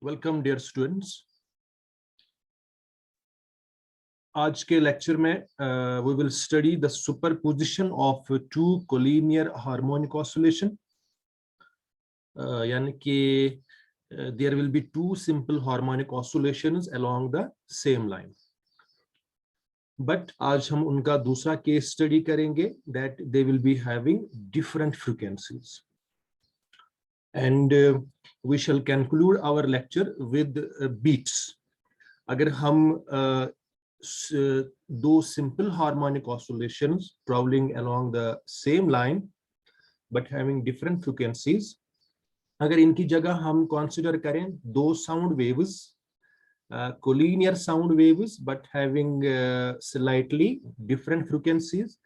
Welcome dear students. आज के lecture में we will study the superposition of two collinear harmonic oscillation, यानी कि there will be two simple harmonic oscillations along the same line. But आज हम उनका दूसरा केस स्टडी करेंगे that they will be having different frequencies and we shall conclude our lecture with beats. अगर हम दो simple harmonic oscillations traveling along the same line but having different frequencies, अगर इनकी जगह हम consider करें दो sound waves, collinear sound waves but having slightly different frequencies,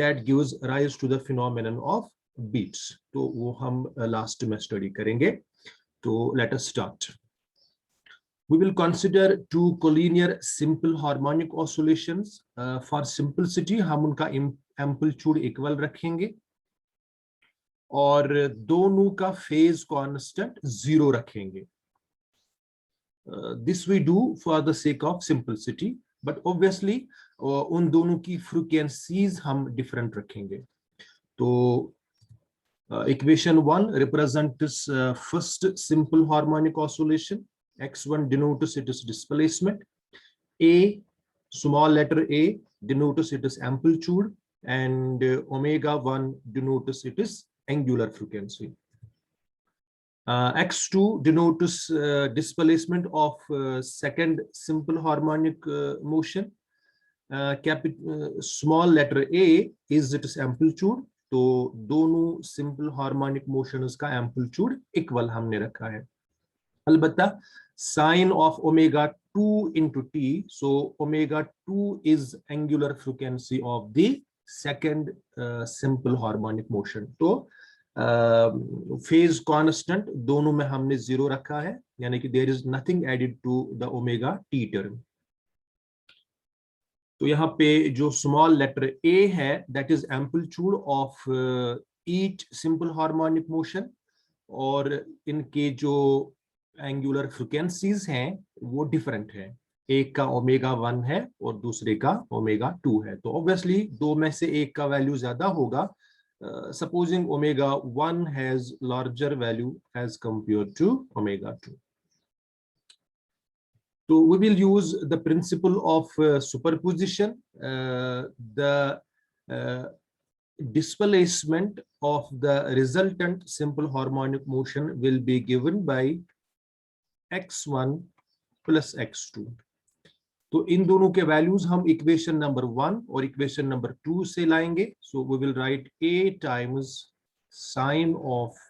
that gives rise to the phenomenon of beats. तो वो हम last में स्टडी करेंगे। तो let us start. We will consider two collinear simple harmonic oscillations. For simplicity हम उनका amplitude equal रखेंगे और दोनों का फेज कांस्टेंट 0 रखेंगे। This we do for the sake of simplicity, but obviously उन दोनों की फ्रीक्वेंसीज हम डिफरेंट रखेंगे। तो equation 1 represents first simple harmonic oscillation. X1 denotes it is displacement. A, small letter A, denotes it is amplitude, and omega 1 denotes it is angular frequency. X2 denotes displacement of second simple harmonic motion. Small letter A is its amplitude. तो दोनों simple harmonic motions का amplitude equal हमने रखा है। अलबत्ता sine of omega 2 into t, so omega 2 is angular frequency of the second simple harmonic motion. तो phase constant दोनों में हमने 0 रखा है, यानी कि there is nothing added to the omega t term. तो यहाँ पे जो स्मॉल लेटर ए है that is amplitude of each simple harmonic motion, और इनके जो एंगुलर फ्रीक्वेंसीज हैं वो डिफरेंट है। एक का ओमेगा 1 है और दूसरे का ओमेगा 2 है। तो ऑब्वियसली दो में से एक का वैल्यू ज्यादा होगा, supposing omega 1 has larger value as compared to omega 2। So we will use the principle of superposition. The displacement of the resultant simple harmonic motion will be given by x1 plus x2. तो इन दोनों के values हम equation number 1 और equation number 2 से लाएंगे। So we will write a times sine of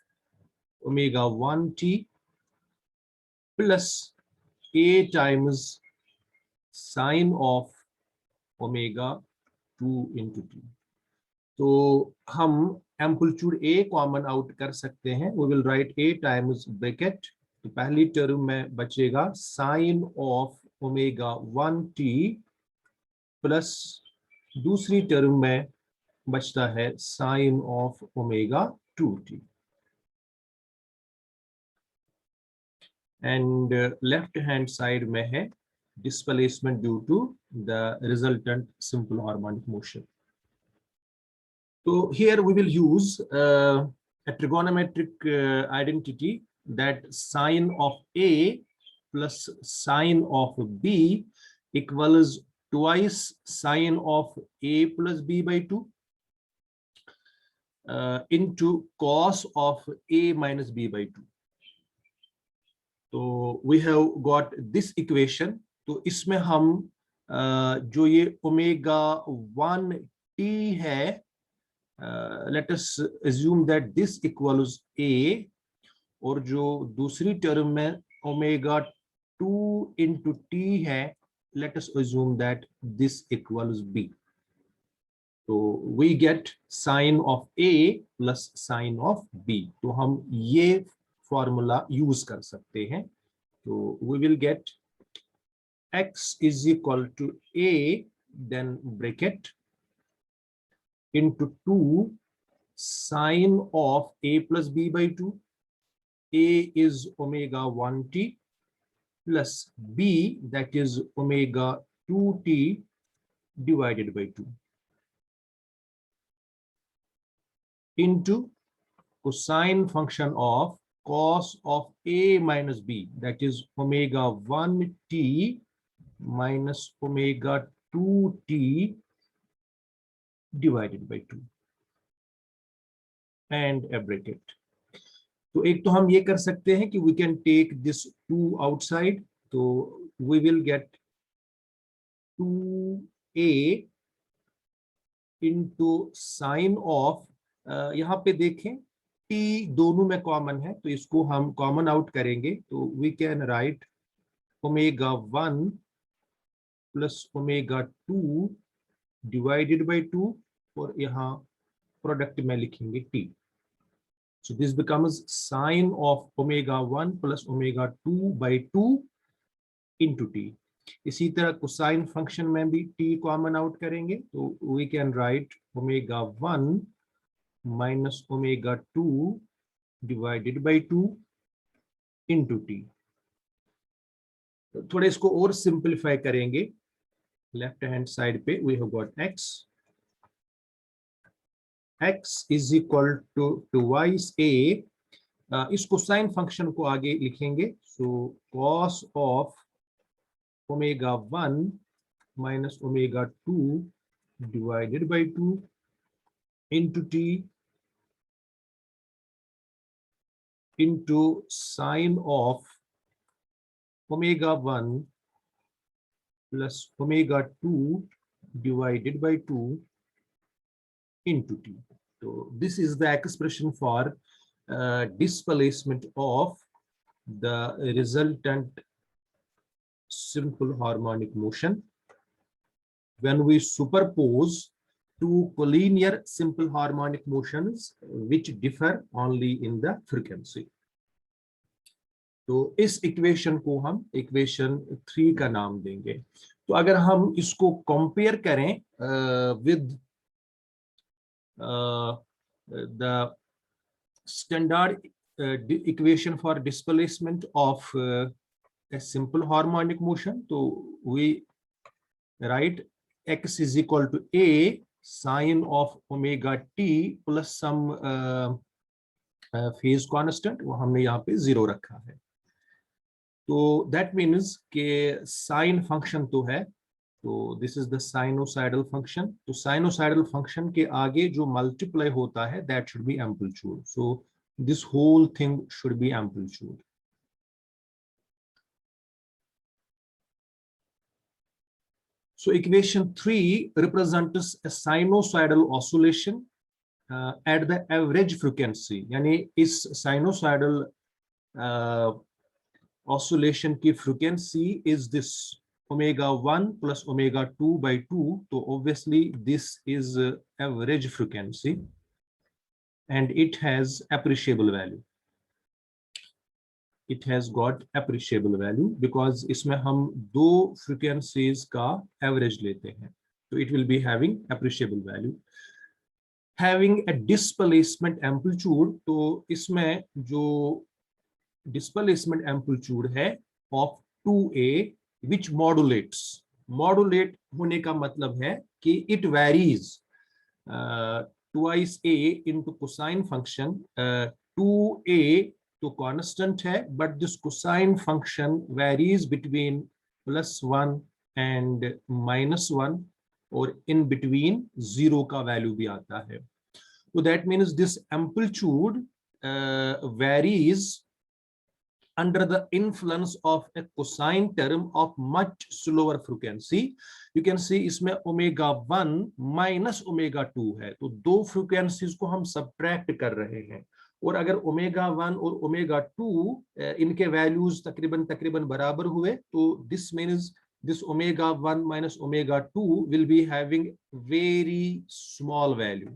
omega 1t plus a times sine of omega 2 into t. तो हम amplitude a common out कर सकते हैं। We will write a times bracket, तो पहली टर्म में बचेगा sine of omega 1t plus दूसरी टर्म में बचता है sine of omega 2t, and left hand side में है displacement due to the resultant simple harmonic motion. So here we will use a trigonometric identity that sine of A plus sine of B equals twice sine of A plus B by 2 into cos of A minus B by 2. तो we have got this equation. तो इसमें हम जो ये omega 1t है, let us assume that this equals A, और जो दूसरी टर्म में ओमेगा 2 into t है, let us assume that this equals B. तो we get sine of A plus sine of B. तो हम ये फॉर्मूला यूज कर सकते हैं। तो we will get x is equal to A, then bracket into 2 sine of A plus B by 2. A is omega 1t plus b, that is omega 2t divided by 2 into cosine function of cos of a minus b, that is omega 1t minus omega 2t divided by 2 and a bracket. तो एक तो हम ये कर सकते हैं कि we can take this 2 outside, तो we will get 2a into sine of, यहाँ पे देखें t दोनों में कॉमन है, तो इसको हम कॉमन आउट करेंगे, तो we can write omega 1 plus omega 2 divided by 2, और यहाँ प्रोडक्ट में लिखेंगे t. So this becomes sine of omega 1 plus omega 2 by 2 into t. इसी तरह कोसाइन फंक्शन में भी t कॉमन आउट करेंगे, तो we can write omega 1 minus omega 2 divided by 2 into t. तो थोड़े इसको और सिंपलीफाई करेंगे, लेफ्ट हैंड साइड पे we have got x is equal to twice a, इस कोसाइन फंक्शन को आगे लिखेंगे, सो cos of omega 1 minus omega 2 divided by 2 into t into sine of omega 1 plus omega 2 divided by 2 into t. So this is the expression for displacement of the resultant simple harmonic motion when we superpose two collinear simple harmonic motions which differ only in the frequency. तो इस equation को हम equation 3 का नाम देंगे. तो अगर हम इसको कंपेयर करें with the standard equation for displacement of a simple harmonic motion, so we write x is equal to a sine of omega t plus some phase constant, वो हमने यहाँ पे 0 रखा है. तो that means के sine function तो है, तो this is the sinusoidal function. तो साइनोसाइडल फंक्शन के आगे जो मल्टीप्लाई होता है that should be amplitude. So this whole thing should be amplitude. So equation 3 represents a sinusoidal oscillation at the average frequency. यानी इस sinusoidal oscillation की frequency is this omega 1 plus omega 2 by 2. So obviously this is average frequency and it has appreciable value. It has got appreciable value because इसमें हम दो frequencies का average लेते हैं, तो it will be having appreciable value. Having a displacement amplitude, तो इसमें जो displacement amplitude है of 2a which modulates. Modulate होने का मतलब है कि it varies twice a into cosine function. 2a तो constant है, but this cosine function varies between +1 and -1, और in between 0 का value भी आता है. So that means this amplitude varies under the influence of a cosine term of much slower frequency. You can see इसमें omega 1 minus omega 2 है, तो दो frequencies को हम subtract कर रहे हैं, और अगर omega 1 और omega 2 इनके values तकरीबन बराबर हुए, तो this means this omega 1 minus omega 2 will be having very small value.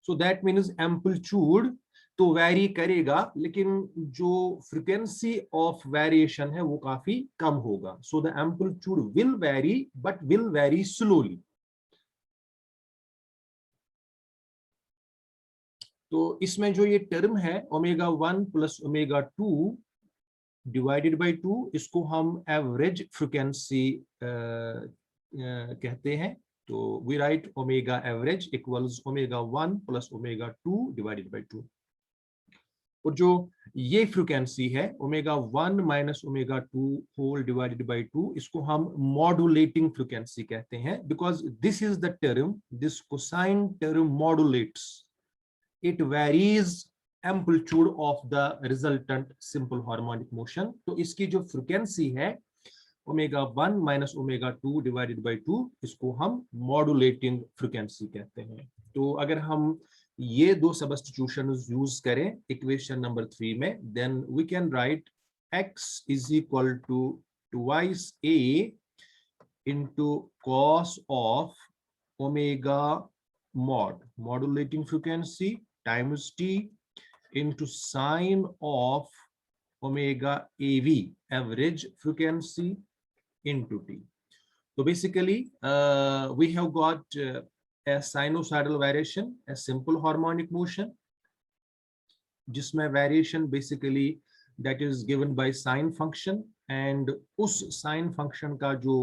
So that means amplitude तो वैरी करेगा, लेकिन जो फ्रीक्वेंसी ऑफ वेरिएशन है वो काफी कम होगा. So the amplitude will vary but will vary slowly. तो इसमें जो ये टर्म है omega 1 plus omega 2, divided by 2, इसको हम एवरेज फ्रीक्वेंसी कहते हैं। तो we write omega average equals omega 1 plus omega 2 divided by 2। और जो ये फ्रीक्वेंसी है omega 1 minus omega 2 whole divided by 2, इसको हम मॉड्यूलेटिंग फ्रीक्वेंसी कहते हैं, because this is the term, this cosine term modulates, it varies amplitude of the resultant simple harmonic motion. तो इसकी जो फ्रीक्वेंसी है omega 1 minus omega 2 divided by 2, इसको हम मॉड्यूलेटिंग फ्रीक्वेंसी कहते हैं। तो अगर हम ये दो सब्स्टिट्यूशंस यूज करें इक्वेशन नंबर 3 में, then we can write x is equal to twice a into cos of omega mod modulating frequency times t into sine of omega AV average frequency into t. So basically we have got a sinusoidal variation, a simple harmonic motion, जिसमें variation basically that is given by sine function, and उस sine function का जो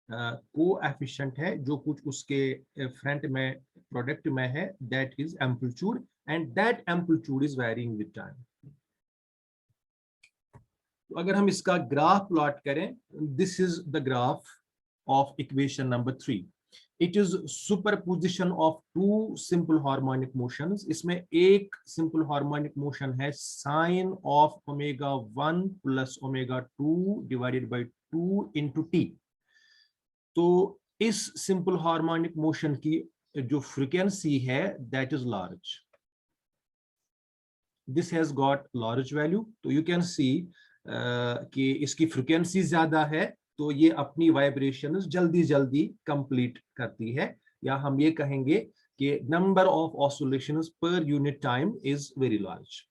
coefficient है, जो कुछ उसके front में product में है, that is amplitude, and that amplitude is varying with time. तो अगर हम इसका ग्राफ प्लॉट करें, this is the graph of equation number 3. It is superposition of two simple harmonic motions. इसमें एक सिंपल हार्मोनिक मोशन है sine of omega 1 plus omega 2 divided by 2 into t. तो इस सिंपल हार्मोनिक मोशन की जो frequency है that is large. This has got large value. तो you can see कि इसकी फ्रीक्वेंसी ज्यादा है, तो ये अपनी वाइब्रेशंस जल्दी जल्दी कंप्लीट करती है, या हम ये कहेंगे कि number of oscillations per unit time is very large.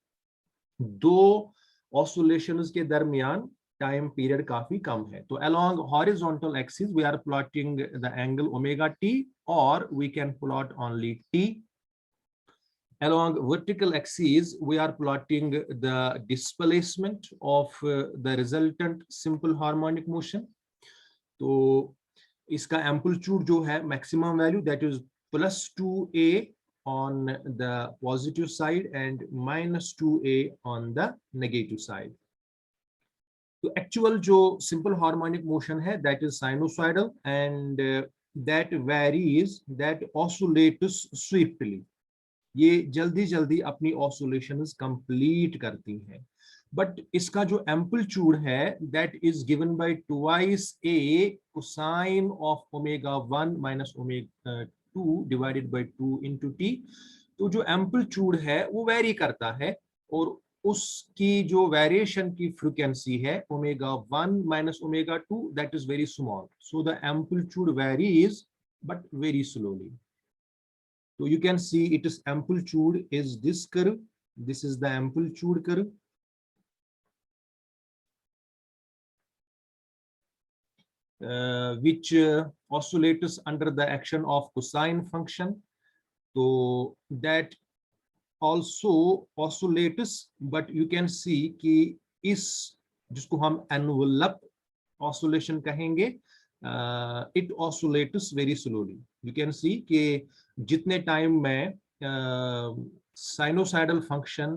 दो ऑसिलेशंस के दरमियान टाइम पीरियड काफी कम है. तो along horizontal axis we are plotting the angle omega T, और we can plot only T. Along vertical axis, we are plotting the displacement of the resultant simple harmonic motion. तो इसका amplitude जो है maximum value, that is plus 2a on the positive side and minus 2a on the negative side. तो actual जो simple harmonic motion है that is sinusoidal, and that varies, that oscillates swiftly. ये जल्दी जल्दी अपनी oscillations complete करती हैं. But इसका जो एम्पलीट्यूड है that is given by twice A cosine of omega 1 minus omega 2 divided by 2 into t. तो जो एम्पलीट्यूड है वो वेरी करता है, और उसकी जो वेरिएशन की फ्रीक्वेंसी है omega 1 minus omega 2 that is very small. So the amplitude varies but very slowly. So you can see it is amplitude is this curve. This is the amplitude curve. Which oscillates under the action of cosine function. So that also oscillates, but you can see कि इस जिसको हम envelope oscillation कहेंगे, it oscillates very slowly. You can see कि जितने time में sinusoidal function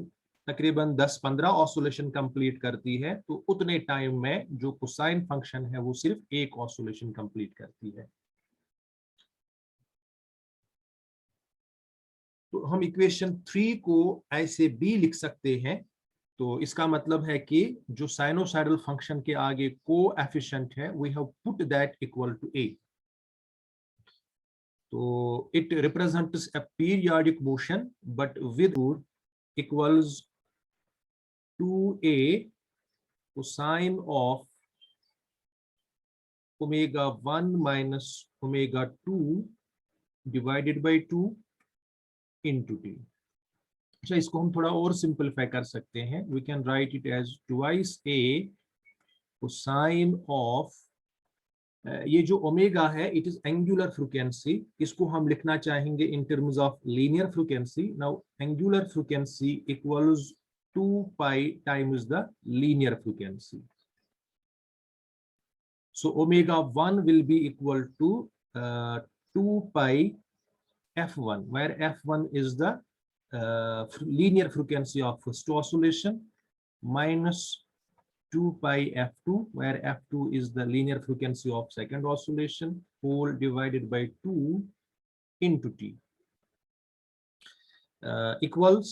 तकरीबन 10-15 oscillation complete करती है, तो उतने टाइम में जो कोसाइन फंक्शन है वो सिर्फ एक ऑसिलेशन कंप्लीट करती है. तो हम इक्वेशन 3 को ऐसे भी लिख सकते हैं. तो इसका मतलब है कि जो साइनोसाइडल फंक्शन के आगे कोएफिशिएंट है, we have put that equal to a. So it represents a periodic motion, but with equals 2a cosine of omega 1 minus omega 2 divided by 2 into t. अच्छा, इसको हम थोड़ा और सिंपलीफाई कर सकते हैं. We can write it as twice a cosine of ये जो ओमेगा है इट इज एंगुलर फ्रीक्वेंसी. इसको हम लिखना चाहेंगे in terms of linear frequency. Now angular frequency equals 2 pi times the linear frequency. So omega 1 will be equal to 2 pi f1, where f1 is the linear frequency of first oscillation, minus 2 pi f2, where f2 is the linear frequency of second oscillation, whole divided by 2 into t, equals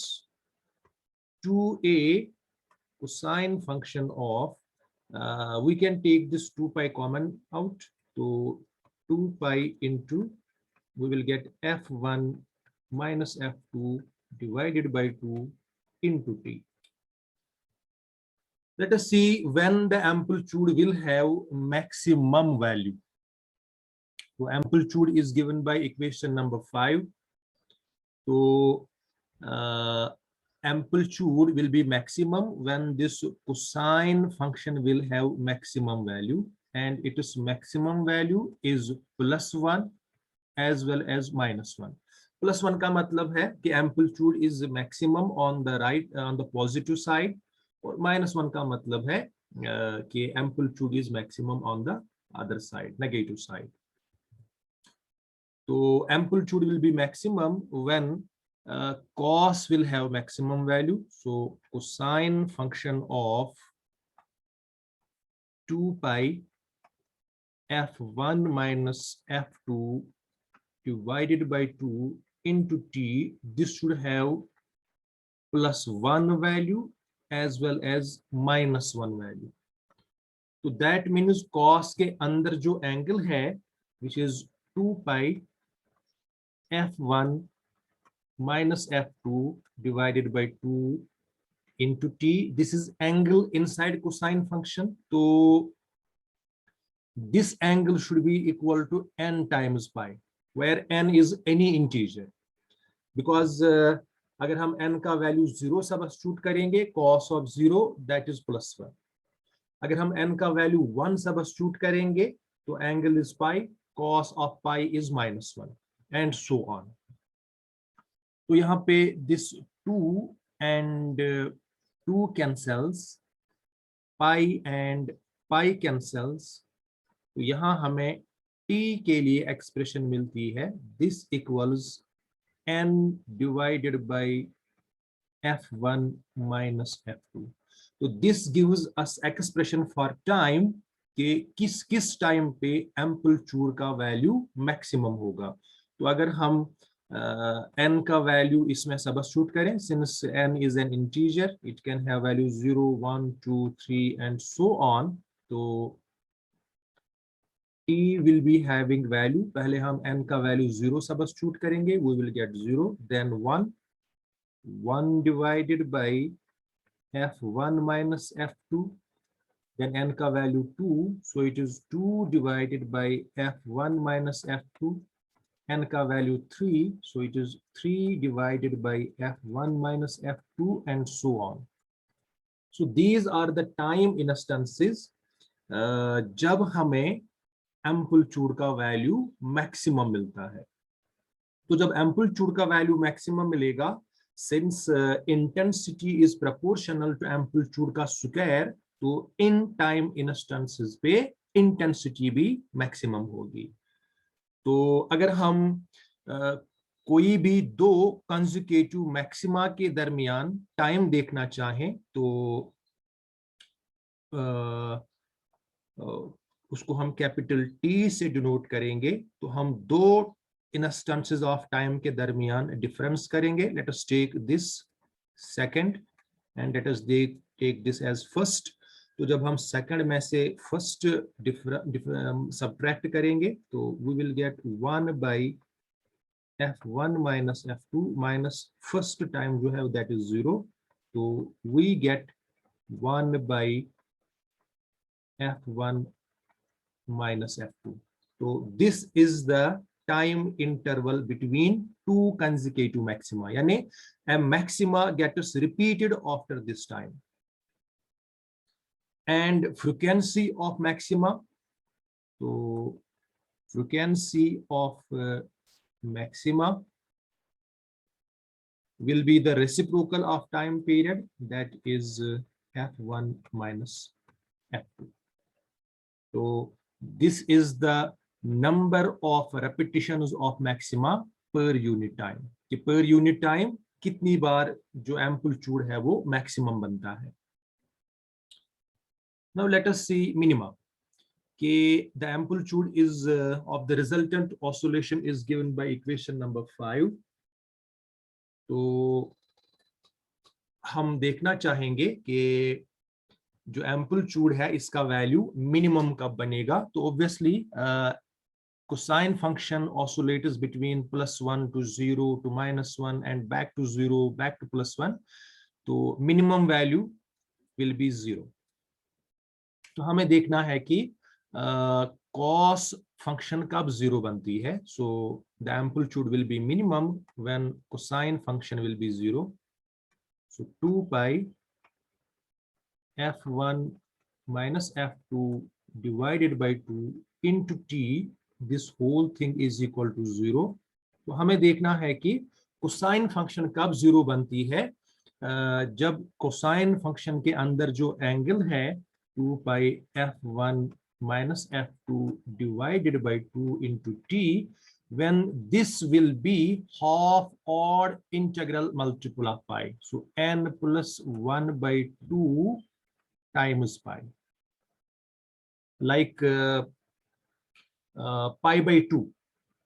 2a cosine function of, we can take this 2 pi common out, so 2 pi into, we will get f1 minus f2 divided by 2 into t. Let us see when the amplitude will have maximum value. So amplitude is given by equation number 5. So amplitude will be maximum when this cosine function will have maximum value, and its maximum value is +1 as well as -1. +1 का मतलब है कि amplitude is maximum on the right, on the positive side, और -1 का मतलब है कि amplitude is maximum on the other side, negative side. So amplitude will be maximum when cos will have maximum value. So cosine function of 2 pi f1 minus f2 divided by 2 into t, this should have +1 value as well as -1 value. So that means cos के अंदर जो angle है, which is 2 pi f1 minus f2 divided by 2 into t, this is angle inside cosine function. So this angle should be equal to n times pi, where n is any integer, because अगर हम n का value 0 substitute करेंगे, cos of 0 that is +1. अगर हम n का value 1 substitute करेंगे तो angle is pi, cos of pi is -1 and so on. तो यहाँ पे this 2 and 2 cancels, pi and pi cancels, तो यहाँ हमें t के लिए एक्सप्रेशन मिलती है, this equals n divided by f1 minus f2. तो this gives us expression for time कि किस टाइम पे एम्पलीट्यूड का वैल्यू मैक्सिमम होगा. तो अगर हम n का वैल्यू इसमें सब्स्टिट्यूट करें, since n is an integer, it can have value 0, 1, 2, 3 and so on. तो t will be having value, पहले हम n का वैल्यू 0 सब्स्टिट्यूट करेंगे, we will get 0, then 1 divided by f1 minus f2, then n का value 2, so it is 2 divided by f1 minus f2, n का value 3, so it is 3 divided by f1 minus f2 and so on. So these are the time instances जब हमें amplitude का value maximum मिलता है. तो जब amplitude का value maximum मिलेगा, since intensity is proportional to amplitude का स्क्वायर, तो इन टाइम इंस्टेंसेस पे इंटेंसिटी भी मैक्सिमम होगी. तो अगर हम कोई भी दो कंसेक्यूटिव मैक्सिमा के दरमियान टाइम देखना चाहें, तो उसको हम कैपिटल T से डिनोट करेंगे. तो हम दो इंस्टेंसेस ऑफ टाइम के दरमियान डिफरेंस करेंगे. Let us take this second and let us take this as first. तो जब हम सेकंड में से फर्स्ट सबट्रैक्ट करेंगे, तो we will get 1 by f1 minus f2 minus first time जो है दैट इज 0, तो we get 1 by f1 minus f2. So this is the time interval between two consecutive maxima, यानी a maxima gets repeated after this time. And frequency of maxima, so frequency of maxima will be the reciprocal of time period, that is f1 minus f2. So this is the number of repetitions of maxima per unit time, कि per unit time कितनी बार जो amplitude है वो maximum बनता है. Now let us see minima. कि the amplitude is of the resultant oscillation is given by equation number 5. तो हम देखना चाहेंगे कि जो एम्पलीट्यूड है इसका वैल्यू मिनिमम कब बनेगा. तो obviously cosine function oscillates between +1 to 0 to -1 and back to 0 back to +1. तो minimum value will be 0. तो हमें देखना है कि cos function कब 0 बनती है. So the amplitude will be minimum when cosine function will be 0. So 2 pi f1 minus f2 divided by 2 into t, this whole thing is equal to 0. तो हमें देखना है कि कोसाइन फंक्शन कब 0 बनती है. जब कोसाइन फंक्शन के अंदर जो एंगल है 2 पाई f1 minus f2 divided by 2 into t, when this will be half odd integral multiple of pi. So n plus 1 by 2 times pi, like pi by 2.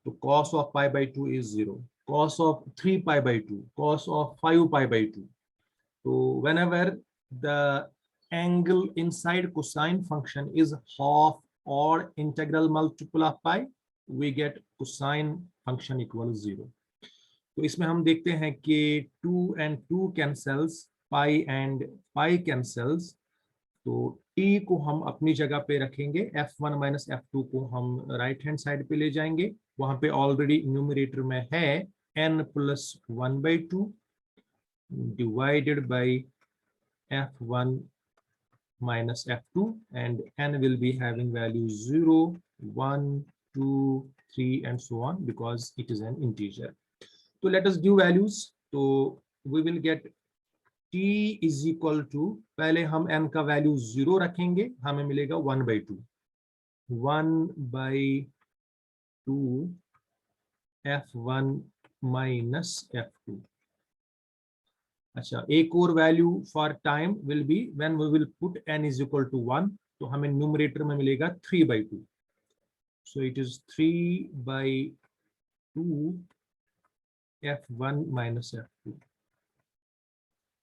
So cos of pi by 2 is 0. Cos of 3 pi by 2, cos of 5 pi by 2. So whenever the angle inside cosine function is half odd integral multiple of pi, we get cosine function equals 0. तो इसमें हम देखते हैं कि 2 and 2 cancels, pi and pi cancels. तो t को हम अपनी जगह पे रखेंगे, f1 माइनस f2 को हम राइट हैंड साइड पे ले जाएंगे. वहां पे ऑलरेडी न्यूमरेटर में है n plus 1 by 2 divided by f1 minus f2, and n will be having values 0, 1, 2, 3 and so on because it is an integer. So let us give values. So we will get t is equal to, पहले हम n का value 0 रखेंगे, हमें मिलेगा 1 by 2. 1 by 2 f1 minus f2. अच्छा, एक और value for time will be when we will put n is equal to 1. तो हमें न्यूमरेटर में मिलेगा 3 by 2. So it is 3 by 2 f1 minus f2.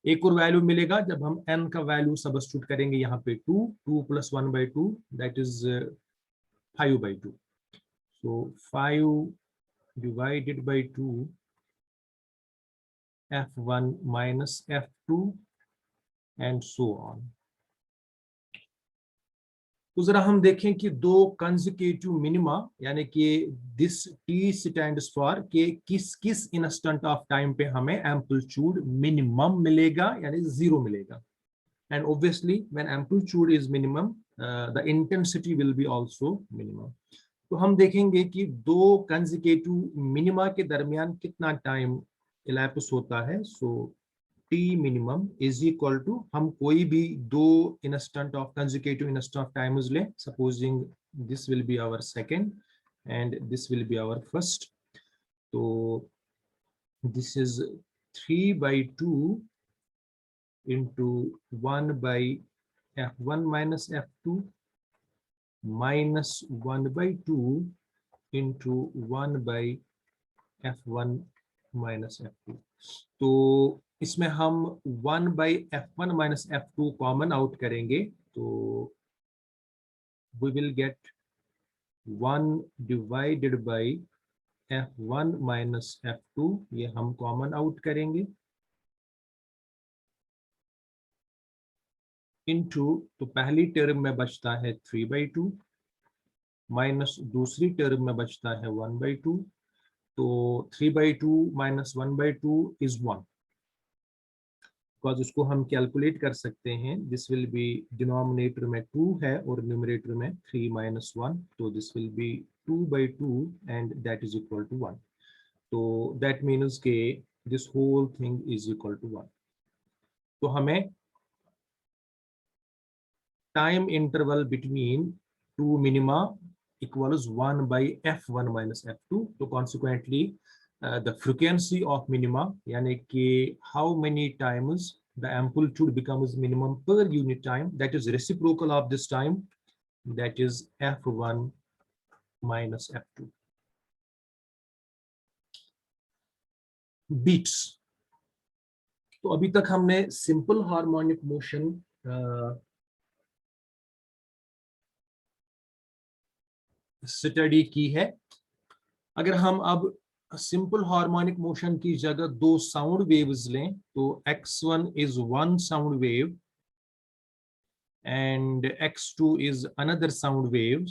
एक और वैल्यू मिलेगा जब हम n का वैल्यू सब्स्टिट्यूट करेंगे यहाँ पे 2 plus 1 by 2, that is 5 by 2. So 5 divided by 2 f1 minus f2 and so on. तो जरा हम देखें कि दो कंसेक्यूटिव मिनिमा, यानी कि दिस t स्टैंड्स फॉर कि किस इंस्टेंट ऑफ टाइम पे हमें एम्पलीट्यूड मिनिमम मिलेगा यानी 0 मिलेगा. And obviously when amplitude is minimum the intensity will be also minimum. तो हम देखेंगे कि दो कंसेक्यूटिव मिनिमा के दरमियान कितना टाइम इलैप्स होता है. सो t minimum is equal to, हम कोई भी दो instant of consecutive instant of times ले, supposing this will be our second and this will be our first. So this is 3 by 2 into 1 by f1 minus f2 minus 1 by 2 into 1 by f1 minus f2. तो इसमें हम 1 by f1 minus f2 common out करेंगे तो we will get 1 divided by f1 minus f2. ये हम common out करेंगे into, तो पहली टर्म में बचता है 3 by 2 माइनस दूसरी टर्म में बचता है 1 by 2. तो 3 by 2 minus 1 by 2 is 1. Because उसको हम कैलकुलेट कर सकते हैं. दिस विल बी, डिनोमिनेटर में 2 है और न्यूमरेटर में 3 minus 1. तो this will be 2 by 2 and that is equal to 1. तो दैट मीन्स के this whole thing is equal to 1. तो हमें time interval between two minima equals 1 by f1 minus f2. So consequently, the frequency of minima, yani ki how many times the amplitude becomes minimum per unit time, that is reciprocal of this time, that is f1 minus f2. Beats. तो अभी तक हमने simple harmonic motion study की है. अगर हम अब simple harmonic motion की जगह दो साउंड वेव्स लें तो x1 is one sound wave and x2 is another sound wave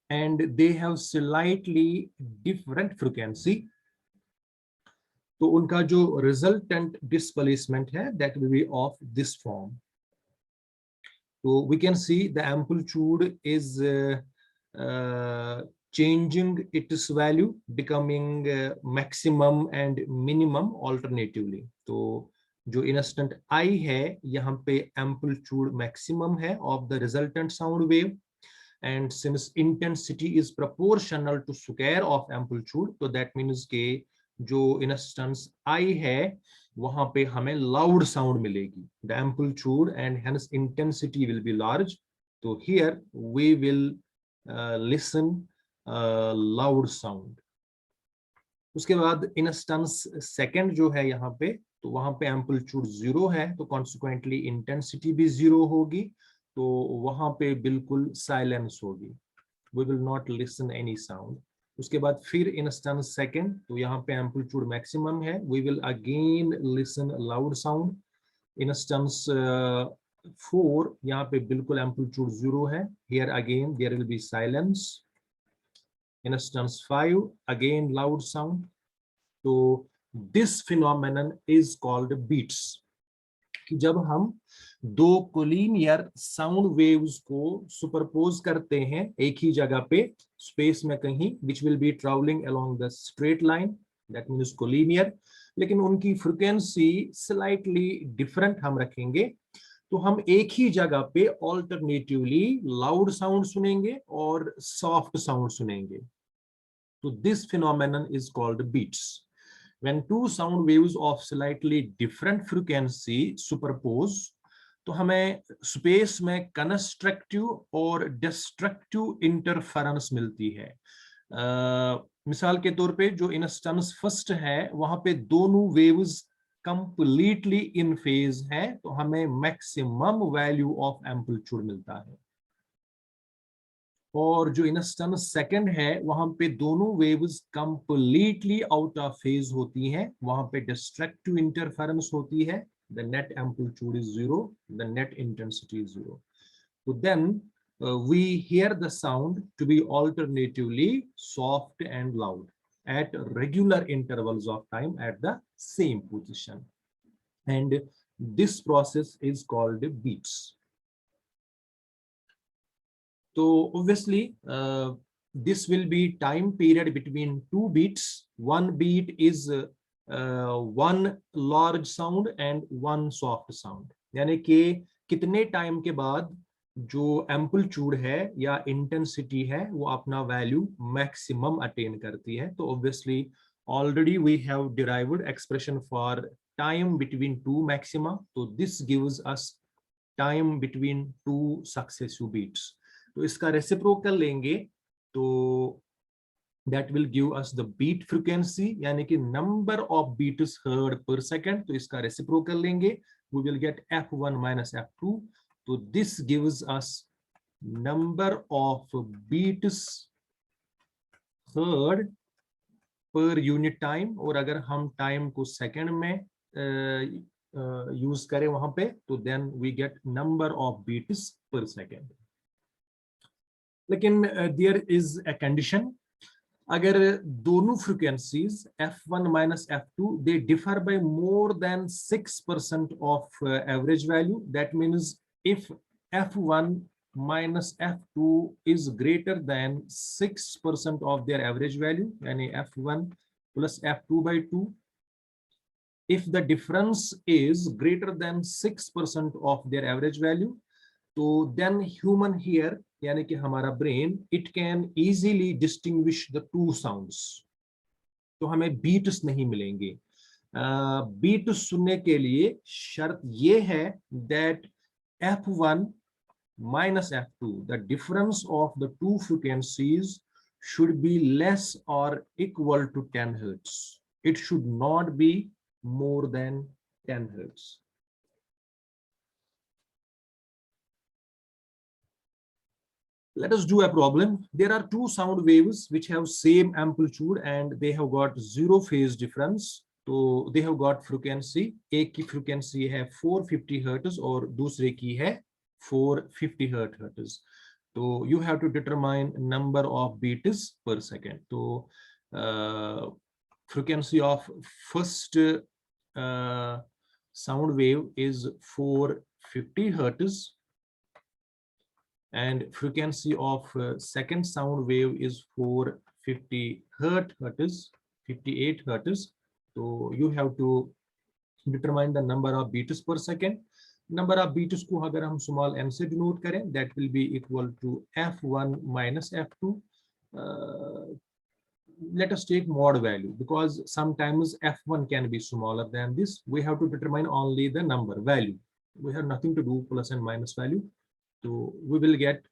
and they have slightly different frequency. तो उनका जो resultant displacement है that will be of this form. So we can see the amplitude is changing its value, becoming maximum and minimum alternatively. तो जो instant I है यहाँ पे amplitude maximum है of the resultant sound wave, and since intensity is proportional to square of amplitude, तो that means के जो instance I है वहां पे हमें loud sound मिलेगी. The amplitude and hence intensity will be large. So here we will listen loud sound. उसके बाद instance second जो है यहाँ पे, तो वहां पे amplitude 0 है, तो consequently intensity भी 0 होगी, तो वहां पे बिल्कुल silence होगी. We will not listen any sound. उसके बाद फिर instance second, तो यहाँ पे amplitude maximum है, we will again listen loud sound. Instance 4, यहाँ पे बिल्कुल amplitude 0 है, here again there will be silence. Instance 5, again loud sound. So this phenomenon is called beats. कि जब हम दो कोलिनियर साउंड वेव्स को सुपरपोज करते हैं एक ही जगह पे स्पेस में कहीं, which will be traveling along the straight line, that means collinear, लेकिन उनकी फ्रीक्वेंसी स्लाइटली डिफरेंट हम रखेंगे, तो हम एक ही जगह पे ऑल्टरनेटिवली लाउड साउंड सुनेंगे और सॉफ्ट साउंड सुनेंगे. तो this phenomenon is called beats. When two sound waves of slightly different frequency superpose, तो हमें स्पेस में कंस्ट्रक्टिव और डिस्ट्रक्टिव इंटरफेरेंस मिलती है. मिसाल के तौर पे जो इंस्टेंस फर्स्ट है वहां पे दोनों वेव्स कंप्लीटली इन फेज है, तो हमें मैक्सिमम वैल्यू ऑफ एम्पलीट्यूड मिलता है. और जो इंस्टेंस सेकंड है वहां पे दोनों waves completely out of phase होती हैं, वहां पे डिस्ट्रक्टिव इंटरफेरेंस होती है. the net amplitude is 0, the net intensity is 0. So then we hear the sound to be alternatively soft and loud at regular intervals of time at the same position, and this process is called beats. So obviously this will be time period between two beats. One beat is one large sound and one soft sound. यानी कि कितने time के बाद जो amplitude है या intensity है वो अपना वैल्यू मैक्सिमम अटेन करती है. तो obviously already we have derived expression for time between two maxima, तो this gives us time between two successive beats. तो इसका रेसिप्रोकल लेंगे तो that will give us the beat frequency, यानी कि number of beats heard per second. तो इसका reciprocal लेंगे, we will get f1 minus f2. तो this gives us number of beats heard per unit time. और अगर हम टाइम को सेकंड में यूज करें वहां पे, तो then we get number of beats per second. लेकिन there is a condition. अगर दोनों frequencies f1 minus f2 they differ by more than 6% of average value, that means if f1 minus f2 is greater than 6% of their average value, यानी f1 plus f2 by 2, if the difference is greater than 6% of their average value, तो then human here यानी कि हमारा brain it can easily distinguish the two sounds. तो हमें beats नहीं मिलेंगे. Beats सुनने के लिए शर्त ये है that f1 minus f2, the difference of the two frequencies should be less or equal to 10 hertz. It should not be more than 10 hertz. Let us do a problem. There are two sound waves which have same amplitude and they have got zero phase difference. तो they have got frequency. एक की frequency है 450 hertz और दूसरे की है 450 hertz. So you have to determine number of beats per second. So frequency of first sound wave is 450 hertz and frequency of second sound wave is 450 hertz, 58 hertz. So you have to determine the number of beats per second. Number of beats को अगर हम small n से denote करें, that will be equal to f1 minus f2. Let us take mod value because sometimes f1 can be smaller than this. We have to determine only the number value. We have nothing to do plus and minus value. So we will get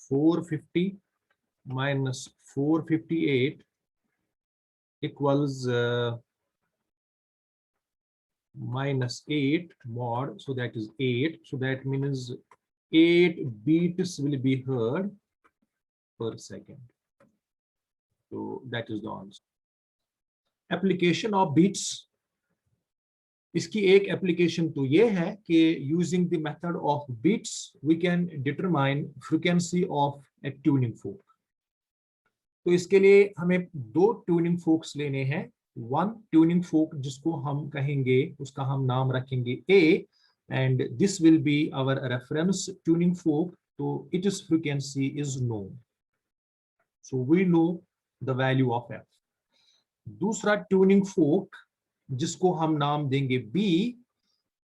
450 minus 458 equals minus 8 mod, so that is 8. So that means 8 beats will be heard per second. So that is the answer. Application of beats. इसकी एक application तो ये है कि using the method of beats we can determine frequency of a tuning fork. तो इसके लिए हमें दो ट्यूनिंग फोक्स लेने हैं. वन ट्यूनिंग फोक जिसको हम कहेंगे, उसका हम नाम रखेंगे A and this will be our reference tuning fork. तो it is frequency is known, so we know the value of F. दूसरा ट्यूनिंग फोक जिसको हम नाम देंगे बी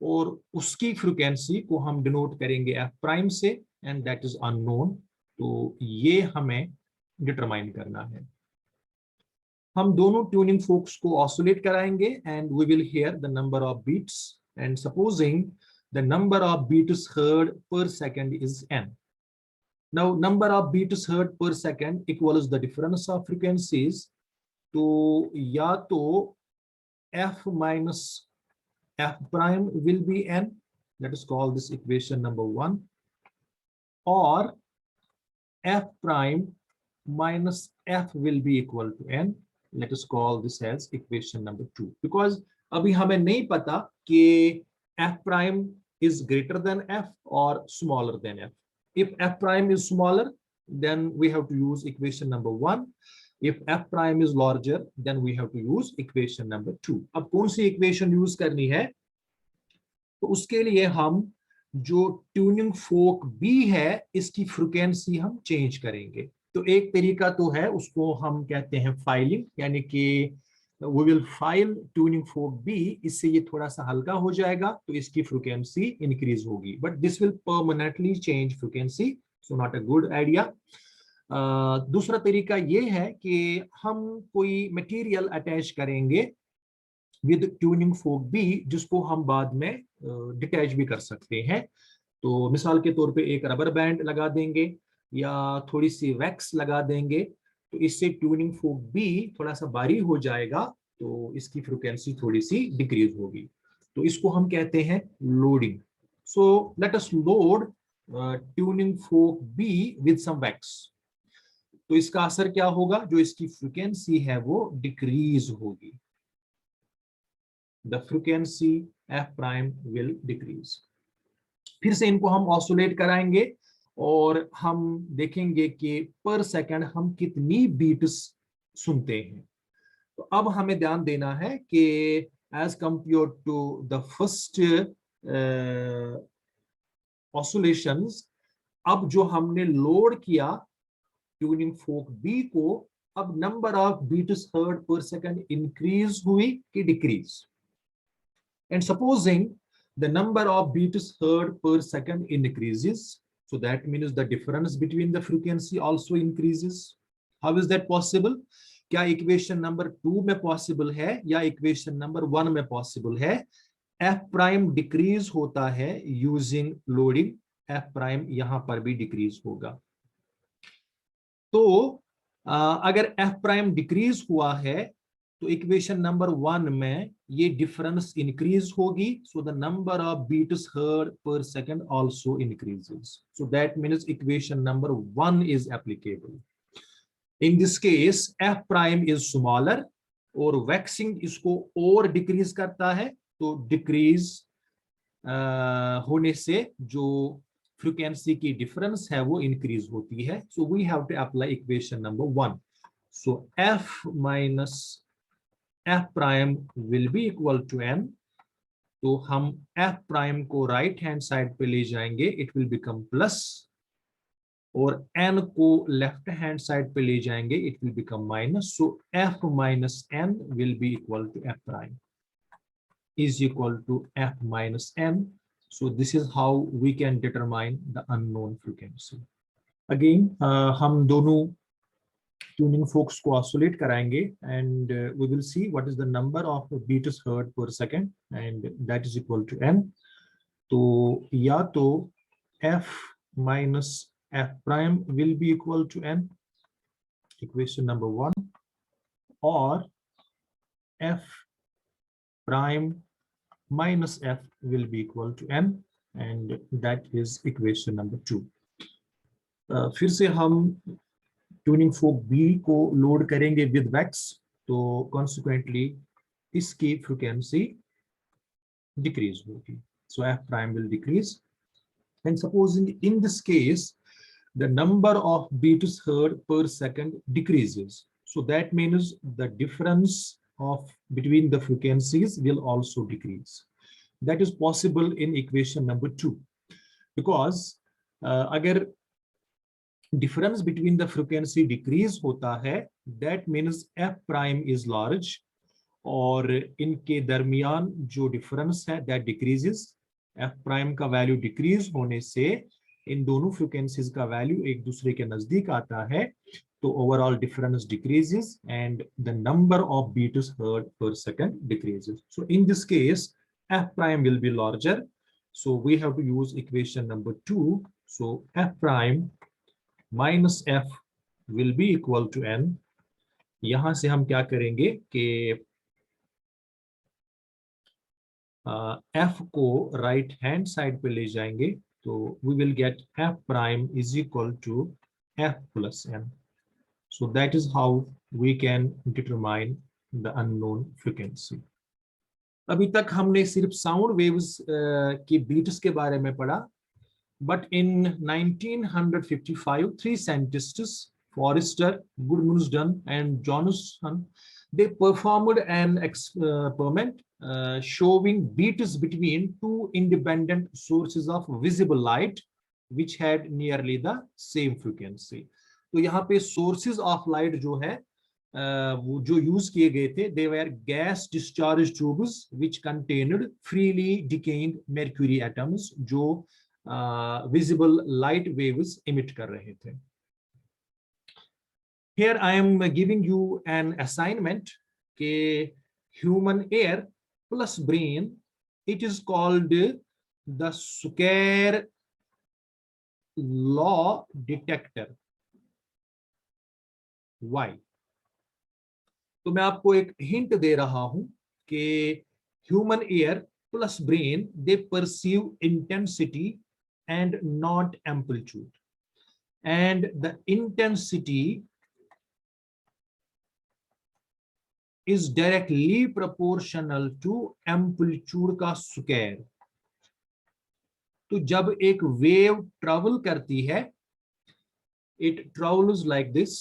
और उसकी फ्रीक्वेंसी को हम डिनोट करेंगे एफ प्राइम से एंड दैट इज अननोन. तो ये हमें डिटरमाइन करना है. हम दोनों ट्यूनिंग फोक्स को ऑसिलेट कराएंगे and we will hear the number of beats and supposing the number of beats heard per second is n. Now number of beats heard per second equals the difference of frequencies. तो या तो f minus f prime will be n, let us call this equation number 1, or f prime minus f will be equal to n, let us call this as equation number 2. because अभी हमें नहीं पता कि f prime is greater than f or smaller than f. If f prime is smaller, then we have to use equation number 1. If f prime is larger, then we have to use equation number 2. अब कौन सी equation use करनी है? तो उसके लिए हम जो tuning फोक B है इसकी फ्रीक्वेंसी हम चेंज करेंगे. तो एक तरीका तो है, उसको हम कहते हैं फाइलिंग, यानी कि we will file tuning folk B. इससे ये थोड़ा सा हल्का हो जाएगा तो इसकी फ्रीक्वेंसी इंक्रीज होगी. But this will permanently change frequency, so not a good idea. दूसरा तरीका ये है कि हम कोई मटेरियल अटैच करेंगे विद ट्यूनिंग फोक बी जिसको हम बाद में डिटैच भी कर सकते हैं. तो मिसाल के तौर पे एक रबर बैंड लगा देंगे या थोड़ी सी वैक्स लगा देंगे, तो इससे ट्यूनिंग फोक बी थोड़ा सा भारी हो जाएगा तो इसकी फ्रीक्वेंसी थोड़ी सी डिक्रीज होगी. तो इसको हम कहते हैं loading. So let us load tuning fork be with some wax. तो इसका असर क्या होगा? जो इसकी फ्रीक्वेंसी है वो डिक्रीज होगी. The frequency F prime will decrease. फिर से इनको हम ऑसिलेट कराएंगे और हम देखेंगे कि पर सेकंड हम कितनी बीट्स सुनते हैं. तो अब हमें ध्यान देना है कि as compare to the first oscillations, अब जो हमने लोड किया ट्यूनिंग फोक बी को, अब number of beats heard per second increase हुई कि decrease? And supposing the number of beats heard per second increases, so that means the difference between the frequency also increases. How is that possible? क्या equation number 2 में possible है या equation number 1 में possible है? F prime decrease होता है using loading, F prime यहां पर भी डिक्रीज होगा। तो अगर एफ प्राइम डिक्रीज हुआ है तो इक्वेशन नंबर 1 में ये डिफरेंस इंक्रीज होगी, so the number of beats heard per second also increases, so that means equation number 1 is applicable. In this case F prime is smaller और वैक्सिंग इसको और डिक्रीज करता है, तो डिक्रीज होने से जो फ्रीक्वेंसी की डिफरेंस है वो इंक्रीज होती है। So we have to apply equation number 1। So f minus f prime will be equal to n, तो हम एफ प्राइम को राइट हैंड साइड पे ले जाएंगे, इट विल बिकम प्लस, और n को लेफ्ट हैंड साइड पे ले जाएंगे, it will become minus. So f minus n will be equal to f prime is equal to f minus n. So this is how we can determine the unknown frequency. Again, हम दोनों tuning forks को oscillate कराएंगे and we will see what is the number of beats heard per second and that is equal to n. तो या तो f minus f prime will be equal to n, equation number 1, or f prime minus f will be equal to n and that is equation number 2. फिर से हम tuning फोक B को load करेंगे with wax, तो consequently इसकी frequency decrease होगी, सो f prime will decrease. And supposing in this case the number of beats heard per second decreases, so that means the difference of between the frequencies will also decrease. That is possible in equation number 2 because अगर difference between the frequency decrease होता है, that means f prime is large, और इनके दरमियान जो difference है that decreases, f prime का value decrease होने से इन दोनों फ्रीक्वेंसीज का वैल्यू एक दूसरे के नजदीक आता है, तो overall difference decreases and the number of beats heard per second decreases. So in this case f prime will be larger, so we have to use equation number 2. So f prime minus f will be equal to n. यहां से हम क्या करेंगे कि f को right hand side पे ले जाएंगे, तो we will get f prime is equal to f plus n. So that is how we can determine the unknown frequency. अभी तक हमने सिर्फ साउंड वेव्स की बीट्स के बारे में पढ़ा, but in 1955 three scientists, Forrester, Gudmundsson and Johnson, they performed an experiment showing beats between two independent sources of visible light which had nearly the same frequency. तो यहाँ पे sources of light जो है वो जो यूज किए गए थे, they were gas discharge tubes which contained freely decaying mercury atoms जो visible light waves emit कर रहे थे. Here I am giving you an assignment के human air plus brain, it is called the square law detector. Why? तो मैं आपको एक hint दे रहा हूं कि human ear plus brain they perceive intensity and not amplitude, and the intensity is directly proportional to amplitude का square. तो जब एक वेव ट्रेवल करती है, इट ट्रेवल्स लाइक दिस,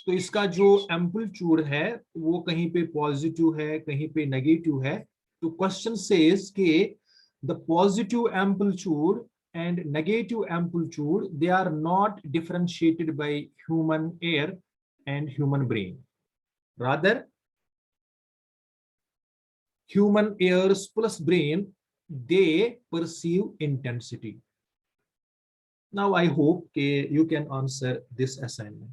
तो इसका जो एम्पलीट्यूड है वो कहीं पे पॉजिटिव है, कहीं पे नेगेटिव है. तो क्वेश्चन सेज कि the positive amplitude and negative amplitude, they are not differentiated by human air and human brain. Rather, human ears plus brain, they perceive intensity. Now I hope you can answer this assignment.